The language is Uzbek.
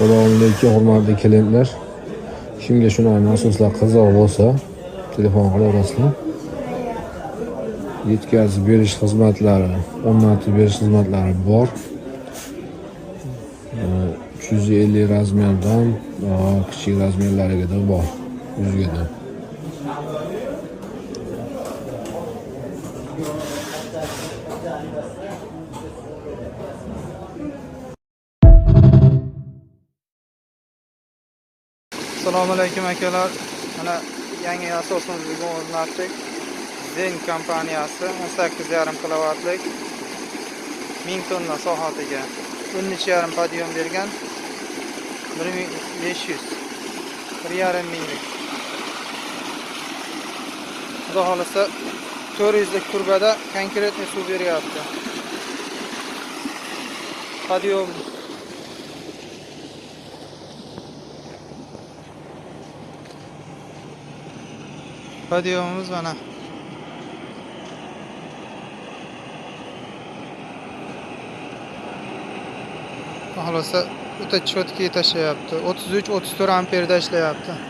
Assalomualaykum hurmatli klientlar. Kimga shunaqa nasoslar qiziq bo'lsa, telefon qilaverasizlar. Yetkazib berish xizmatlari, o'rnatib berish xizmatlari bor. 350 razmerdan kichik razmerlariga da bor. 100 gadan. Assalomu alaykum akalar. Mana yangi asosimizni o'rnatdik. Zen kompaniyasi 18,5 kilovatlik 1000 tonna sohatiga 13,5 podiyum bergan 1500 1,5 minglik. Xudo xolasa 400 lik turbada konkretniy suv beryapti. Podiyum Podiyumimiz mana. Xohlasa o'ta cho'tki tashlayapti. 33-34 amperda ishlayapti.